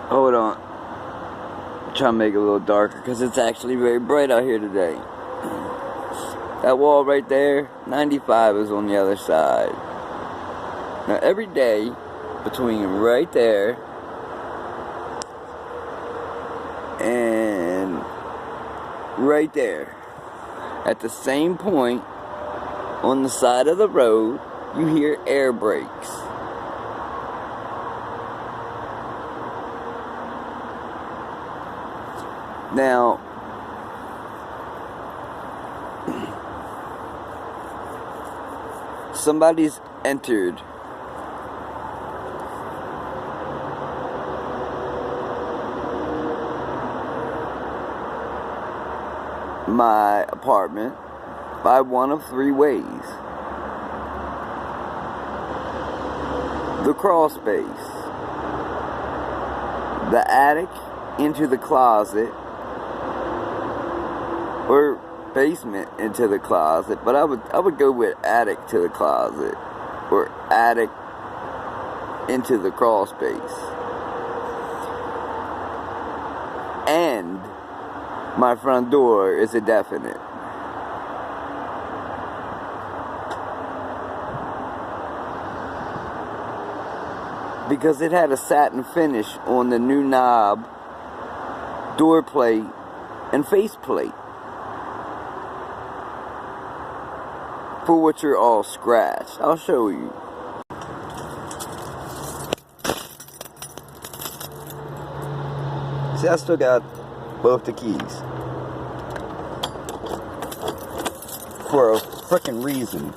Hold on. I'm trying to make it a little darker because it's actually very bright out here today. That wall right there, 95 is on the other side. Now every day, between right there and right there, at the same point on the side of the road, you hear air brakes. Now, somebody's entered my apartment by one of three ways. The crawl space, the attic into the closet, or basement into the closet, but I would go with attic to the closet, or attic into the crawl space. And my front door is a definite. Because it had a satin finish on the new knob, door plate, and faceplate. For which are all scratched. I'll show you. See, I still got both the keys. For a frickin' reason.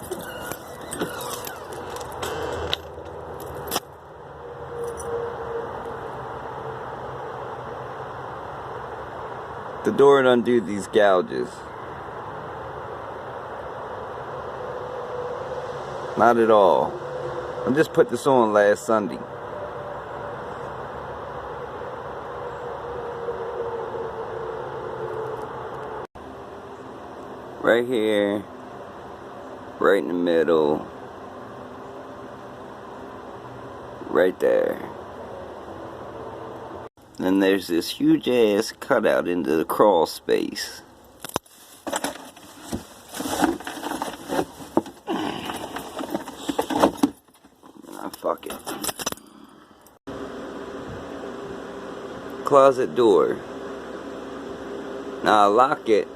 The door would undo these gouges. Not at all. I just put this on last Sunday. Right here. Right in the middle. Right there. And there's this huge ass cutout into the crawl space. Fuck it. Closet door. Now I lock it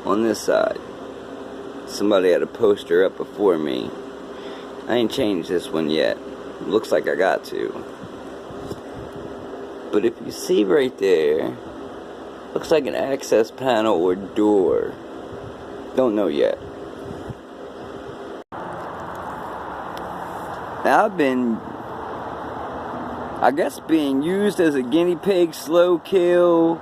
on this side. Somebody had a poster up before me. I ain't changed this one yet. Looks like I got to. But if you see right there, looks like an access panel or door. Don't know yet. Now I've been, I guess, being used as a guinea pig slow kill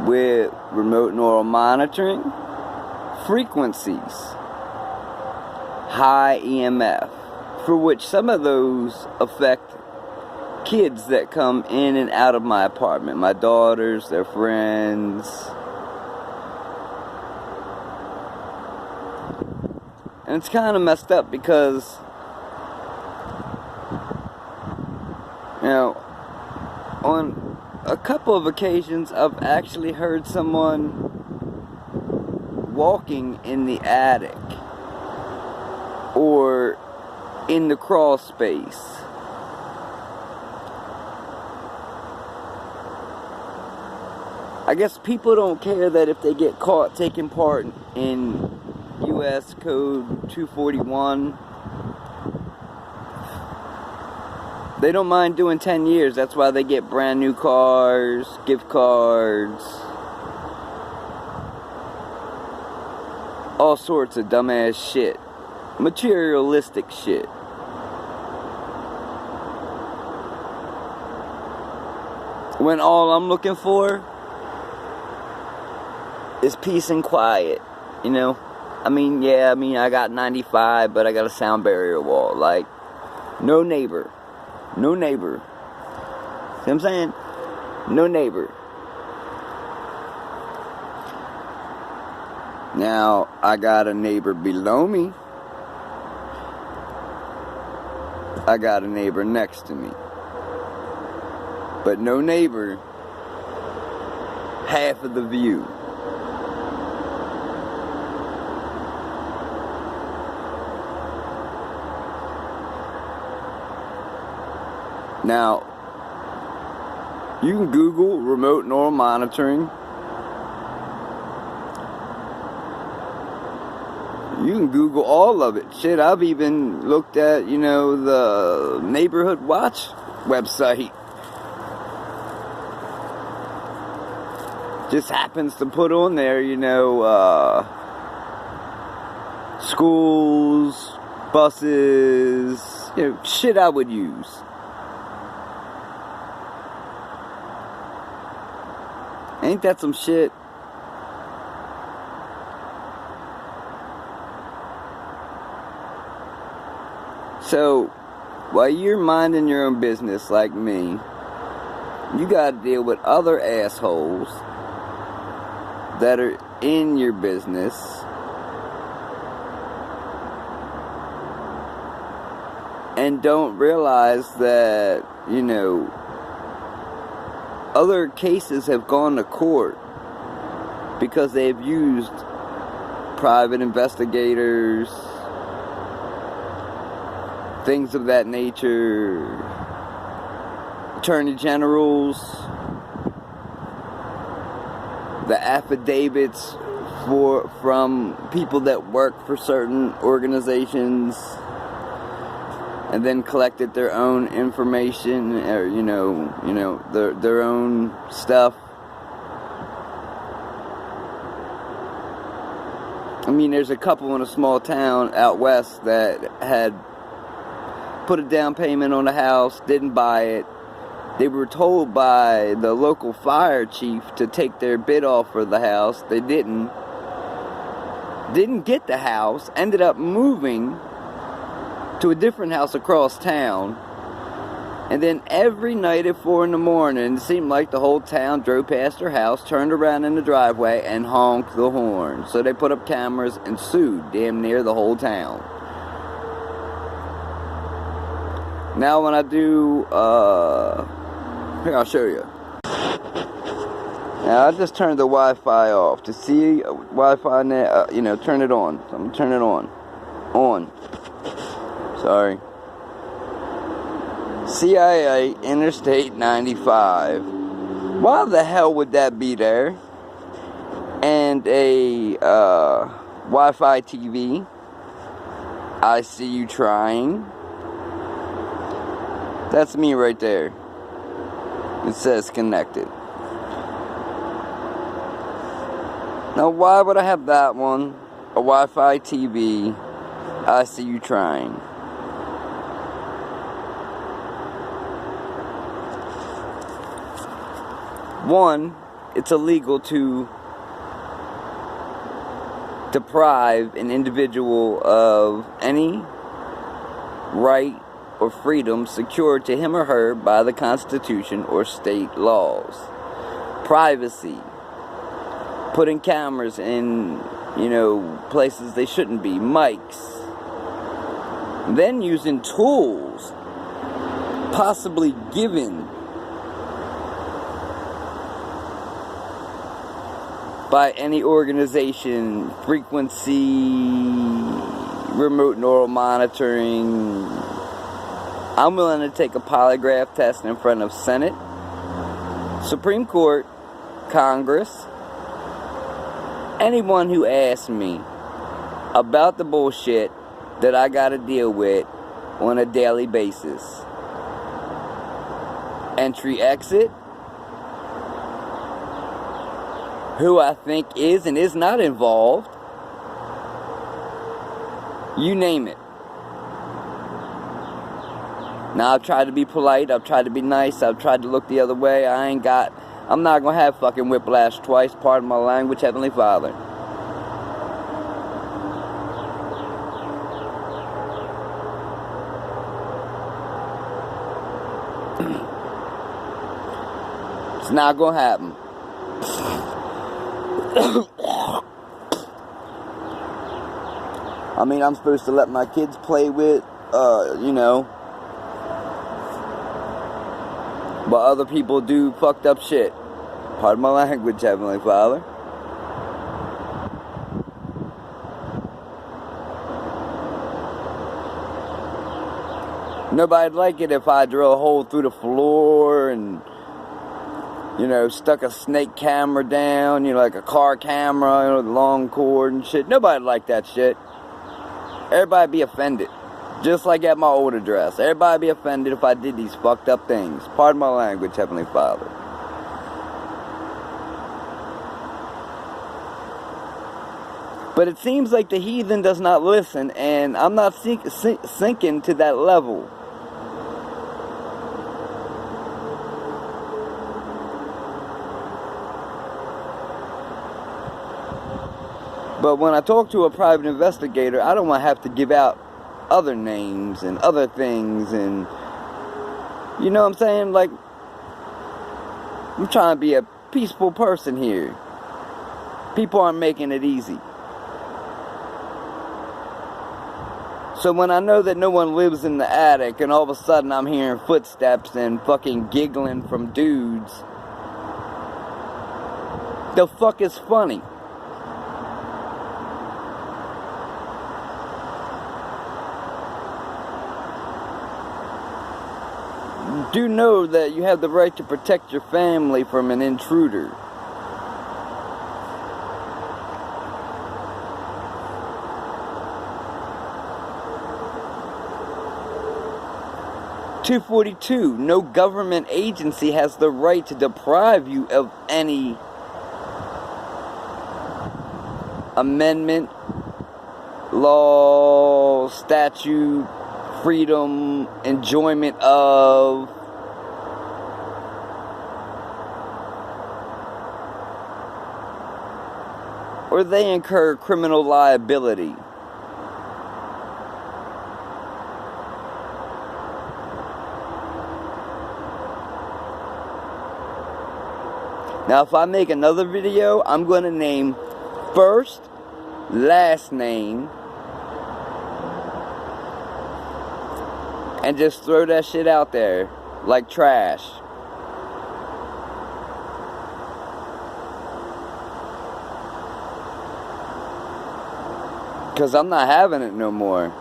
with remote neural monitoring, frequencies, high EMF, for which some of those affect kids that come in and out of my apartment, my daughters, their friends. And it's kind of messed up because, you know, on a couple of occasions I've actually heard someone walking in the attic or in the crawl space. I guess people don't care that if they get caught taking part in U.S. Code 241. They don't mind doing 10 years. That's why they get brand new cars, gift cards, all sorts of dumbass shit. Materialistic shit. When all I'm looking for is peace and quiet, you know? I got 95, but I got a sound barrier wall. Like, no neighbor. No neighbor. See what I'm saying? No neighbor. Now, I got a neighbor below me I got a neighbor next to me. But no neighbor half of the view. Now, you can Google remote neural monitoring. You can Google all of it. Shit, I've even looked at, the Neighborhood Watch website. Just happens to put on there, schools, buses, shit I would use. Ain't that some shit? So, while you're minding your own business like me, you gotta deal with other assholes that are in your business and don't realize that, other cases have gone to court because they've used private investigators, things of that nature, attorney generals, the affidavits from people that work for certain organizations, and then collected their own information, or their own stuff. I mean, there's a couple in a small town out west that had put a down payment on a house, didn't buy it. They were told by the local fire chief to take their bid off for the house. They didn't get the house, ended up moving to a different house across town. And then every night at 4 a.m, it seemed like the whole town drove past their house, turned around in the driveway, and honked the horn. So they put up cameras and sued damn near the whole town. Now when I do, here, I'll show you. Now I just turned the Wi-Fi off. To see Wi-Fi net, turn it on. So I'm gonna turn it on. On. Sorry. CIA Interstate 95. Why the hell would that be there? And a Wi-Fi TV. I see you trying. That's me right there. It says connected. Now why would I have that one? A Wi-Fi TV. I see you trying. One, it's illegal to deprive an individual of any right or freedom secured to him or her by the Constitution or state laws. Privacy. Putting cameras in, places they shouldn't be. Mics. Then using tools possibly given by any organization, frequency, remote neural monitoring. I'm willing to take a polygraph test in front of Senate, Supreme Court, Congress, anyone who asks me about the bullshit that I gotta deal with on a daily basis. Entry, exit, who I think is and is not involved, you name it. Now, I've tried to be polite, I've tried to be nice, I've tried to look the other way. I'm not gonna have fucking whiplash twice, pardon my language, Heavenly Father. It's not gonna happen. I mean, I'm supposed to let my kids play with, while other people do fucked up shit. Pardon my language, Heavenly Father. Nobody'd like it if I drill a hole through the floor and, you know, stuck a snake camera down, you know, like a car camera, you know, with long cord and shit. Nobody'd like that shit. Everybody'd be offended. Just like at my old address. Everybody'd be offended if I did these fucked up things. Pardon my language, Heavenly Father. But it seems like the heathen does not listen, and I'm not sinking to that level. But when I talk to a private investigator, I don't want to have to give out other names and other things, and you know what I'm saying? Like, I'm trying to be a peaceful person here. People aren't making it easy. So when I know that no one lives in the attic, and all of a sudden I'm hearing footsteps and fucking giggling from dudes, the fuck is funny? Do know that you have the right to protect your family from an intruder. .242, no government agency has the right to deprive you of any amendment, law, statute, freedom, enjoyment of, or they incur criminal liability. Now, if I make another video, I'm going to name first, last name, and just throw that shit out there like trash. Because I'm not having it no more.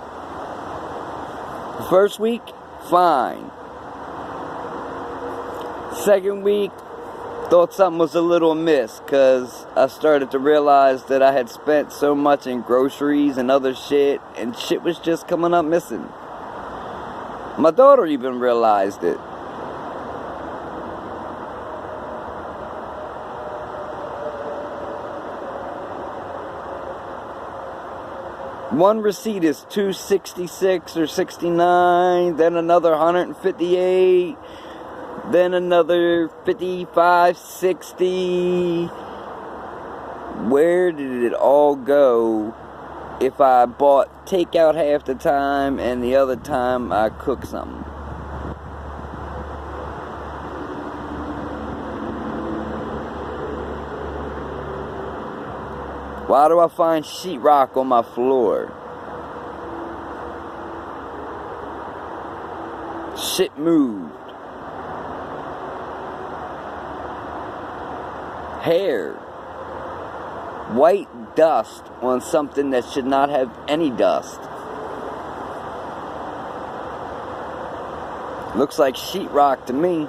First week, fine. Second week, thought something was a little amiss, because I started to realize that I had spent so much in groceries and other shit, and shit was just coming up missing. My daughter even realized it. One receipt is $266 or $69, then another $158, then another $55, $60. Where did it all go if I bought takeout half the time and the other time I cook something? Why do I find sheetrock on my floor? Shit moved. Hair. White dust on something that should not have any dust. Looks like sheetrock to me.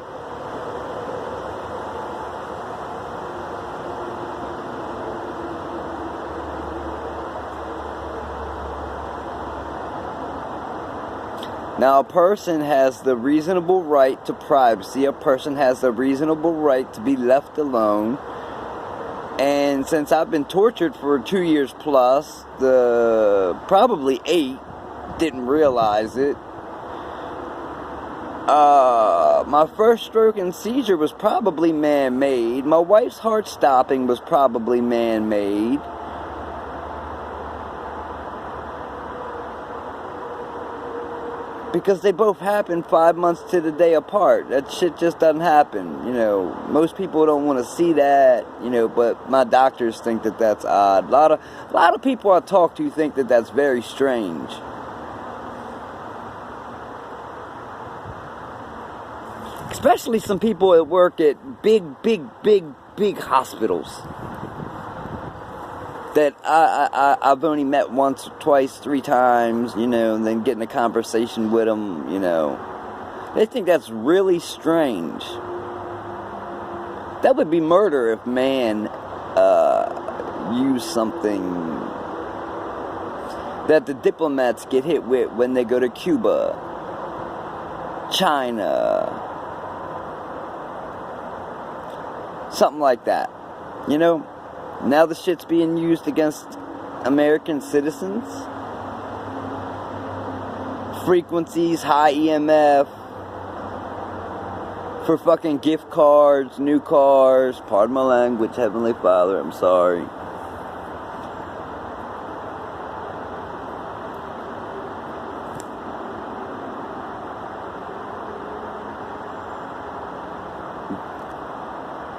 Now, a person has the reasonable right to privacy. A person has the reasonable right to be left alone. And since I've been tortured for 2 years plus, probably 8, didn't realize it. My first stroke and seizure was probably man-made. My wife's heart stopping was probably man-made. Because they both happened 5 months to the day apart. That shit just doesn't happen. You know, most people don't want to see that, you know, but my doctors think that that's odd. A lot of people I talk to think that that's very strange. Especially some people that work at big hospitals that I've only met once, twice, 3 times, you know, and then getting a conversation with them, you know. They think that's really strange. That would be murder if man used something that the diplomats get hit with when they go to Cuba, China, something like that. You know, now the shit's being used against American citizens. Frequencies, high EMF, for fucking gift cards, new cars, pardon my language, Heavenly Father, I'm sorry.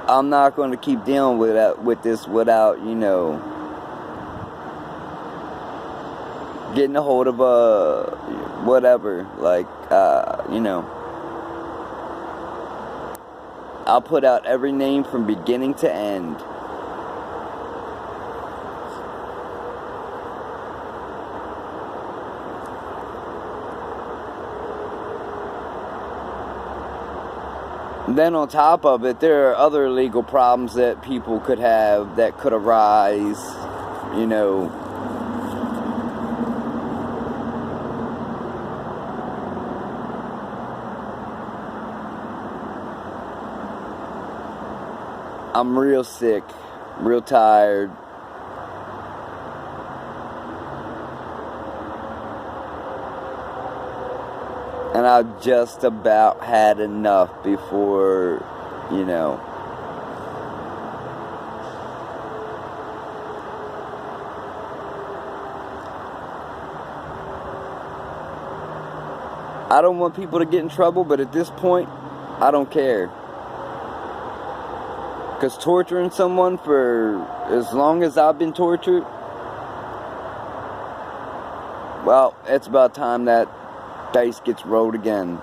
I'm not going to keep dealing with this without, you know, getting a hold of whatever, like, you know. I'll put out every name from beginning to end. And then on top of it, there are other legal problems that people could have that could arise, you know. I'm real sick, real tired. And I've just about had enough before, you know. I don't want people to get in trouble, but at this point, I don't care. Because torturing someone for as long as I've been tortured, well, it's about time that dice gets rolled again.